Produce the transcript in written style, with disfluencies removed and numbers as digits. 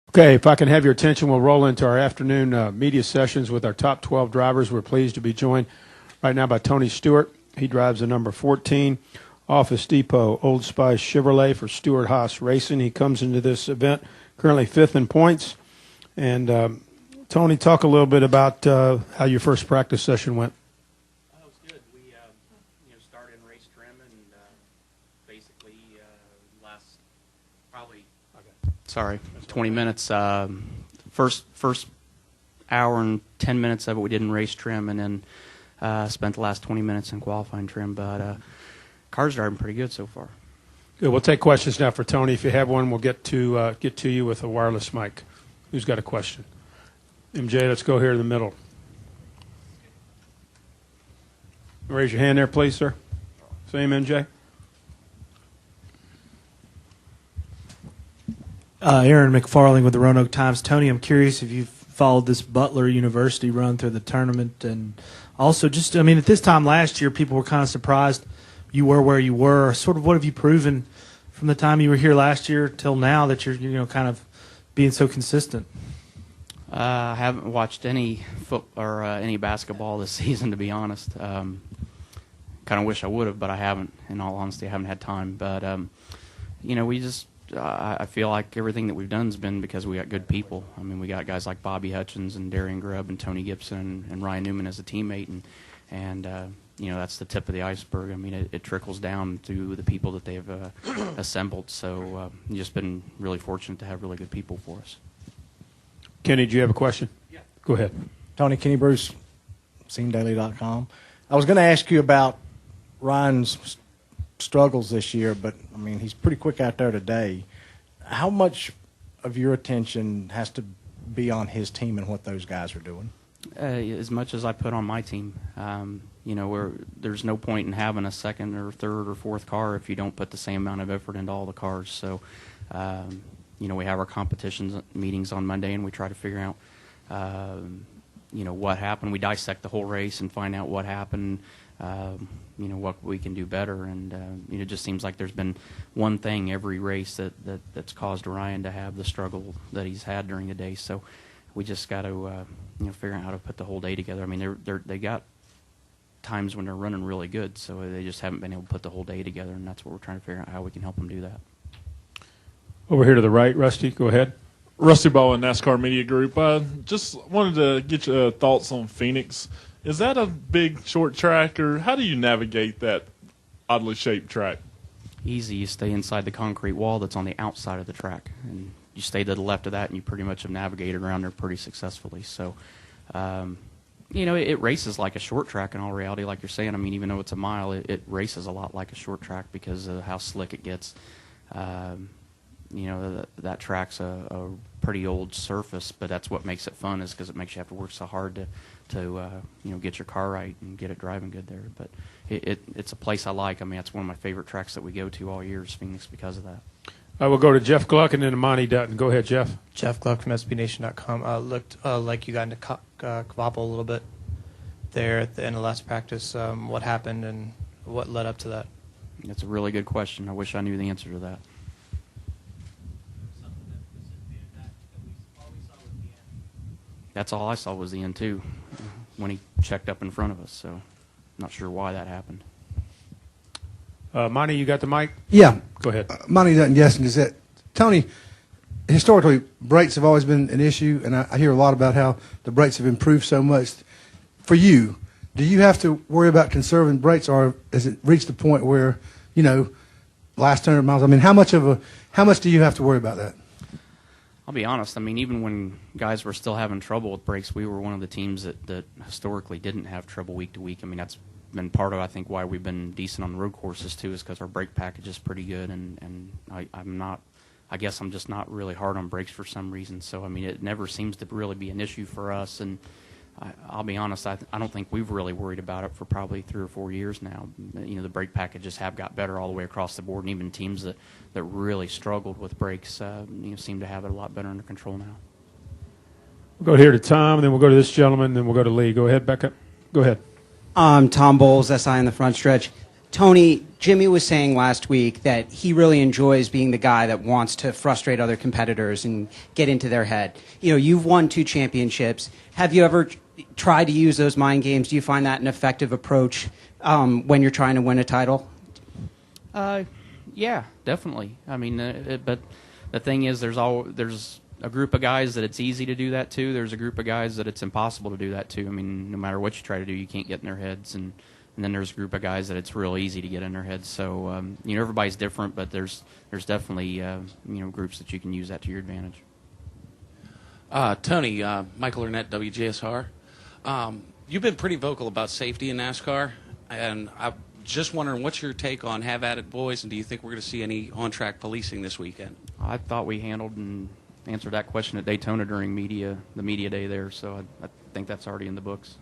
Okay, if I can have your attention, we'll roll into our afternoon media sessions with our top 12 drivers. We're pleased to be joined right now by Tony Stewart. He drives the number 14 Office Depot Old Spice Chevrolet for Stewart Haas Racing. He comes into this event currently 5th in points. And Tony, talk a little bit about how your first practice session went. It was good. We started in race trim and basically last probably 20 minutes. First hour and 10 minutes of it we did in race trim, and then spent the last 20 minutes in qualifying trim. But car's driving pretty good so far. Good. We'll take questions now for Tony. If you have one, we'll get to you with a wireless mic. Who's got a question? MJ, let's go here in the middle. Raise your hand there, please, sir. Same, MJ. Aaron McFarling with the Roanoke Times. Tony, I'm curious if you've followed this Butler University run through the tournament, and also just, I mean, at this time last year, people were kind of surprised you were where you were. Sort of what have you proven from the time you were here last year till now that you're kind of being so consistent? I haven't watched any any basketball this season, to be honest. Kind of wish I would have, but I haven't. In all honesty, I haven't had time. But we just. I feel like everything that we've done has been because we got good people. I mean, we got guys like Bobby Hutchins and Darian Grubb and Tony Gibson and Ryan Newman as a teammate, and that's the tip of the iceberg. I mean, it trickles down to the people that they've assembled. So we've just been really fortunate to have really good people for us. Kenny, do you have a question? Yeah. Go ahead. Tony, Kenny Bruce, SceneDaily.com. I was going to ask you about Ryan's struggles this year, but I mean, he's pretty quick out there today. How much of your attention has to be on his team and what those guys are doing? As much as I put on my team. There's no point in having a second or third or fourth car if you don't put the same amount of effort into all the cars. So, we have our competitions meetings on Monday, and we try to figure out, what happened. We dissect the whole race and find out what happened. What we can do better, and it just seems like there's been one thing every race that's caused Ryan to have the struggle that he's had during the day. So we just got to figure out how to put the whole day together. I mean, they got times when they're running really good, so they just haven't been able to put the whole day together, and that's what we're trying to figure out how we can help them do that. Over here to the right, Rusty, go ahead. Rusty Ball and NASCAR Media Group. Just wanted to get your thoughts on Phoenix. Is that a big short track, or how do you navigate that oddly shaped track? Easy. You stay inside the concrete wall that's on the outside of the track, and you stay to the left of that, and you pretty much have navigated around there pretty successfully. So, it races like a short track in all reality, like you're saying. I mean, even though it's a mile, it races a lot like a short track because of how slick it gets. That track's a pretty old surface, but that's what makes it fun, is because it makes you have to work so hard to get your car right and get it driving good there. But it's a place I like. I mean, it's one of my favorite tracks that we go to all year is Phoenix because of that. I will go to Jeff Gluck and then Monty Dutton. Go ahead, Jeff. Jeff Gluck from SBNation.com. Looked like you got into Kvapil a little bit there at the end of last practice. What happened and what led up to that? That's a really good question. I wish I knew the answer to that. That's all I saw was the end, too, when he checked up in front of us. So not sure why that happened. Monty, you got the mic? Yeah. Go ahead. Monty Dutton, yes, and Gazette. Tony, historically, brakes have always been an issue, and I hear a lot about how the brakes have improved so much. For you, do you have to worry about conserving brakes, or has it reached the point where, last 100 miles, I mean, how much do you have to worry about that? I'll be honest. I mean, even when guys were still having trouble with brakes, we were one of the teams that historically didn't have trouble week to week. I mean, that's been part of, I think, why we've been decent on the road courses, too, is because our brake package is pretty good, and I guess I'm just not really hard on brakes for some reason. So, I mean, it never seems to really be an issue for us, and I'll be honest, I don't think we've really worried about it for probably 3 or 4 years now. The brake packages have got better all the way across the board, and even teams that really struggled with brakes seem to have it a lot better under control now. We'll go here to Tom, and then we'll go to this gentleman, and then we'll go to Lee. Go ahead, Becca. Go ahead. Tom Bowles, SI in the front stretch. Tony, Jimmie was saying last week that he really enjoys being the guy that wants to frustrate other competitors and get into their head. You know, you've won 2 championships. Have you ever tried to use those mind games? Do you find that an effective approach when you're trying to win a title? Yeah, definitely. I mean, but the thing is, there's a group of guys that it's easy to do that to. There's a group of guys that it's impossible to do that to. I mean, no matter what you try to do, you can't get in their heads. And then there's a group of guys that it's real easy to get in their heads. So, you know, everybody's different, but there's definitely, you know, groups that you can use that to your advantage. Tony, Michael Arnett, WGSR. You've been pretty vocal about safety in NASCAR, and I'm just wondering, what's your take on Have At It Boys, and do you think we're going to see any on-track policing this weekend? I thought we handled and answered that question at Daytona during the media day there, so I think that's already in the books.